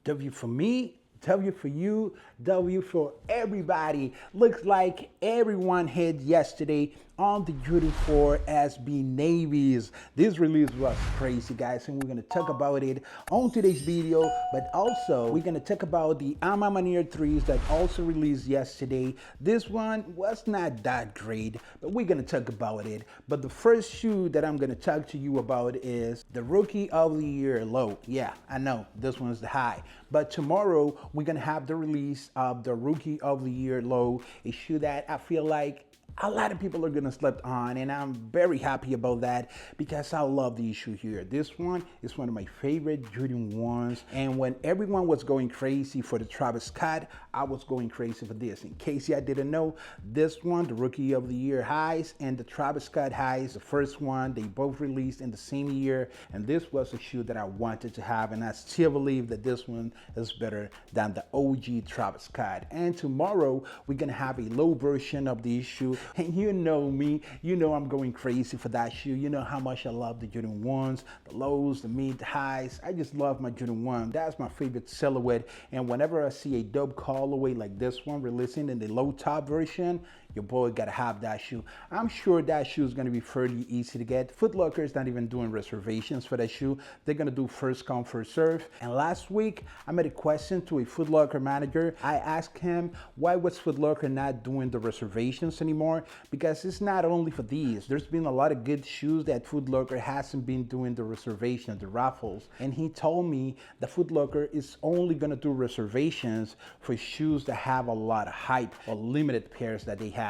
W for me, W for you, W for everybody. Looks like everyone hit yesterday on the Jordan 4 SB Navies. This release was crazy, guys, and we're gonna talk about it on today's video, but also we're gonna talk about the A Ma Maniere 3s that also released yesterday. This one was not that great, but we're gonna talk about it. But the first shoe that I'm gonna talk to you about is the Rookie of the Year low. Yeah, I know, this one's the high. But tomorrow, we're gonna have the release of the Rookie of the Year low, a shoe that I feel like a lot of people are gonna slip on, and I'm very happy about that because I love the issue here. This one is one of my favorite Jordan 1s, and when everyone was going crazy for the Travis Scott, I was going crazy for this. In case you didn't know, this one, the Rookie of the Year highs and the Travis Scott highs, the first one, they both released in the same year, and this was a shoe that I wanted to have, and I still believe that this one is better than the OG Travis Scott. And tomorrow, we're gonna have a low version of the shoe. And you know me, you know I'm going crazy for that shoe. You know how much I love the Jordan 1s, the lows, the mid, the highs. I just love my Jordan 1. That's my favorite silhouette. And whenever I see a dope colorway like this one releasing in the low top version, your boy gotta have that shoe. I'm sure that shoe is gonna be fairly easy to get. Foot Locker is not even doing reservations for that shoe. They're gonna do first come, first serve. And last week, I made a question to a Foot Locker manager. I asked him, why was Foot Locker not doing the reservations anymore? Because it's not only for these. There's been a lot of good shoes that Foot Locker hasn't been doing the reservation, the raffles. And he told me that Foot Locker is only gonna do reservations for shoes that have a lot of hype or limited pairs that they have.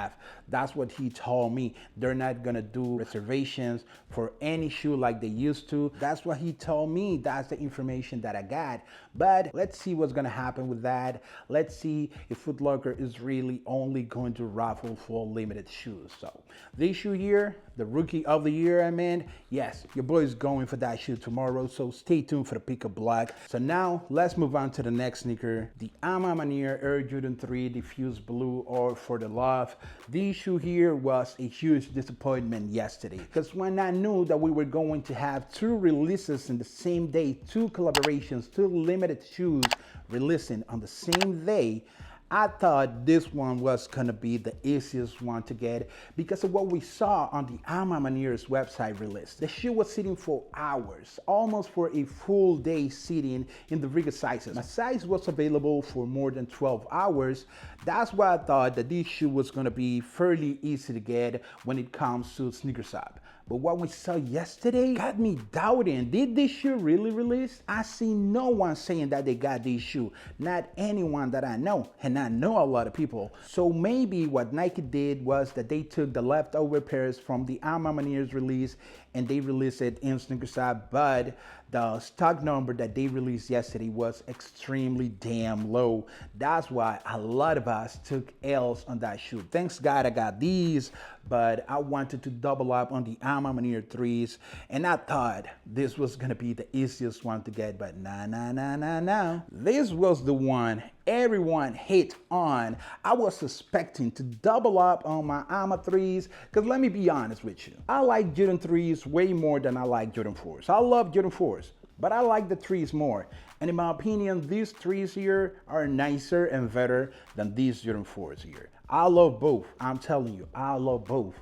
That's what he told me. They're not gonna do reservations for any shoe like they used to. That's what he told me. That's the information that I got. But let's see what's gonna happen with that. Let's see if Foot Locker is really only going to raffle for limited shoes. So this shoe here, the Rookie of the Year, I mean, yes, your boy is going for that shoe tomorrow. So stay tuned for the pick of black. So now let's move on to the next sneaker, the A Ma Maniere Air Jordan 3 Diffused Blue, or For the Love. This shoe here was a huge disappointment yesterday because when I knew that we were going to have two releases in the same day, two collaborations, two limited shoes releasing on the same day, I thought this one was gonna be the easiest one to get because of what we saw on the A Ma Maniere's website release. The shoe was sitting for hours, almost for a full day sitting in the bigger sizes. My size was available for more than 12 hours. That's why I thought that this shoe was gonna be fairly easy to get when it comes to sneakers up. But what we saw yesterday got me doubting, did this shoe really release? I see no one saying that they got this shoe, not anyone that I know, and I know a lot of people. So maybe what Nike did was that they took the leftover pairs from the A Ma Maniere's release and they released it in sneakers up, but the stock number that they released yesterday was extremely damn low. That's why a lot of us took L's on that shoe. Thanks God I got these, but I wanted to double up on the A Ma Maniere 3s, and I thought this was gonna be the easiest one to get, but nah. This was the one everyone hit on. I was suspecting to double up on my A Ma 3s, because let me be honest with you. I like Jordan 3s way more than I like Jordan 4s. I love Jordan 4s, but I like the 3s more. And in my opinion, these 3s here are nicer and better than these Jordan 4s here. I love both. I'm telling you, I love both.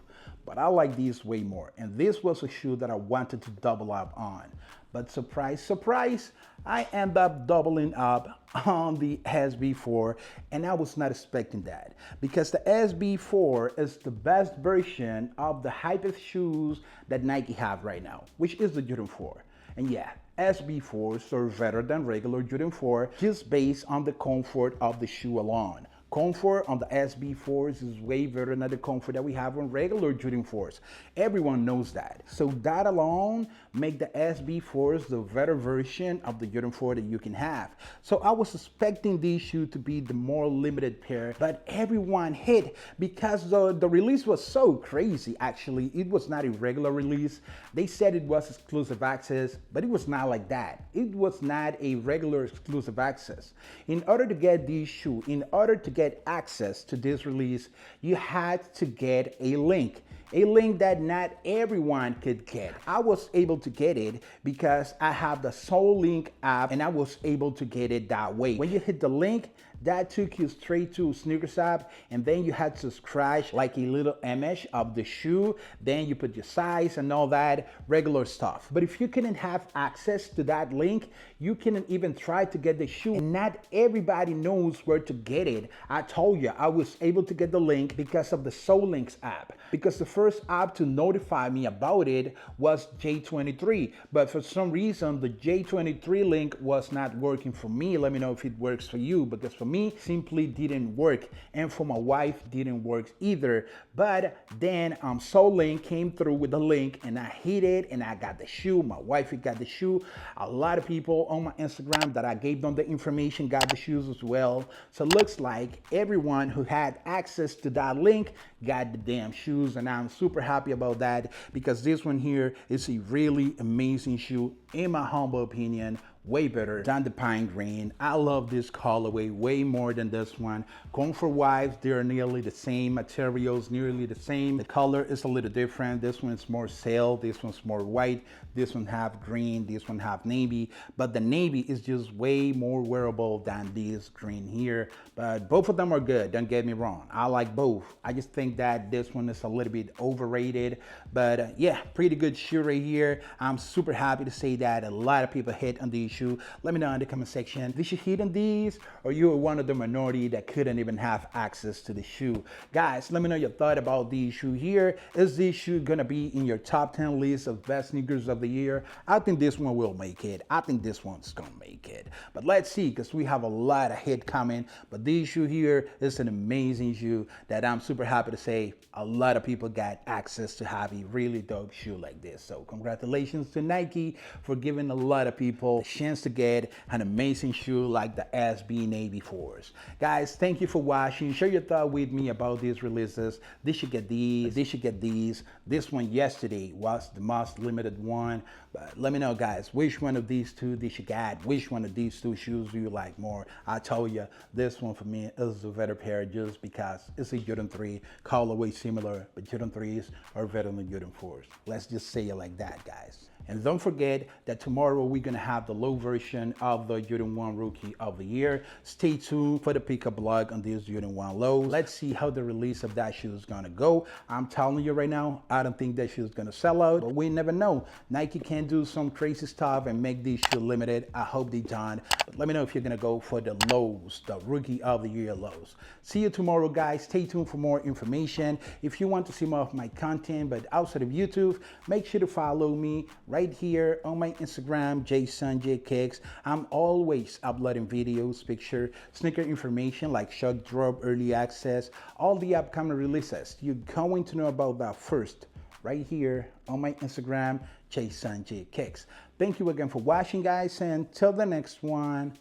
But I like these way more. And this was a shoe that I wanted to double up on. But surprise, surprise, I end up doubling up on the SB4, and I was not expecting that because the SB4 is the best version of the hypest shoes that Nike have right now, which is the Jordan 4. And yeah, SB4s are better than regular Jordan 4 just based on the comfort of the shoe alone. Comfort on the SB4s is way better than the comfort that we have on regular Jordan 4s. Everyone knows that. So that alone make the SB4s the better version of the Jordan 4 that you can have. So I was expecting these shoes to be the more limited pair, but everyone hit because the release was so crazy. Actually, it was not a regular release. They said it was exclusive access, but it was not like that. It was not a regular exclusive access. In order to get these shoes, in order to get access to this release, you had to get a link. a link that not everyone could get. I was able to get it because I have the Soul Link app and I was able to get it that way. When you hit the link, that took you straight to Sneakers app, and then you had to scratch like a little image of the shoe. Then you put your size and all that regular stuff. But if you couldn't have access to that link, you couldn't even try to get the shoe. And not everybody knows where to get it. I told you I was able to get the link because of the Soul Links app. Because the first app to notify me about it was J23. But for some reason, the J23 link was not working for me. Let me know if it works for you, because for me, simply didn't work, and for my wife didn't work either. But then Soul Link came through with the link, and I hit it, and I got the shoe. My wife got the shoe. A lot of people on my Instagram that I gave them the information got the shoes as well. So it looks like everyone who had access to that link got the damn shoes, and I'm super happy about that, because this one here is a really amazing shoe, in my humble opinion. Way better than the Pine Green. I love this colorway way more than this one. Comfort-wise, they're nearly the same. Materials nearly the same. The color is a little different. This one's more sail. This one's more white. This one have green. This one have navy. But the navy is just way more wearable than this green here. But both of them are good. Don't get me wrong. I like both. I just think that this one is a little bit overrated. But yeah, pretty good shoe right here. I'm super happy to say that a lot of people hit on these shoe. Let me know in the comment section, did you hit on these, or you were one of the minority that couldn't even have access to the shoe? Guys, let me know your thought about these shoe here. Is this shoe gonna be in your top 10 list of best sneakers of the year? I think this one will make it. I think this one's gonna make it. But let's see, because we have a lot of hit coming. But this shoe here is an amazing shoe that I'm super happy to say a lot of people got access to have a really dope shoe like this. So congratulations to Nike for giving a lot of people the chance to get an amazing shoe like the SB Navy Force. Guys, thank you for watching. Share your thought with me about these releases. They should get these. They should get these. This one yesterday was the most limited one. But let me know, guys, which one of these two they should get. Which one of these two shoes do you like more? I told you this one for me is a better pair, just because it's a Jordan 3 colorway similar, but Jordan 3s are better than Jordan 4s. Let's just say it like that, guys. And don't forget that tomorrow we're gonna have the low version of the Jordan 1 Rookie of the Year. Stay tuned for the pickup blog on this Jordan 1 low. Let's see how the release of that shoe is gonna go. I'm telling you right now, I don't think that shoe is gonna sell out, but we never know. Nike can do some crazy stuff and make these shoes limited. I hope they don't. But let me know if you're gonna go for the lows, the Rookie of the Year lows. See you tomorrow, guys. Stay tuned for more information. If you want to see more of my content, but outside of YouTube, make sure to follow me right here on my Instagram, JSunJKicks. I'm always uploading videos, picture, sneaker information like shock drop, early access, all the upcoming releases. You're going to know about that first right here on my Instagram, JSunJKicks. Thank you again for watching, guys, and until the next one,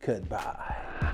goodbye.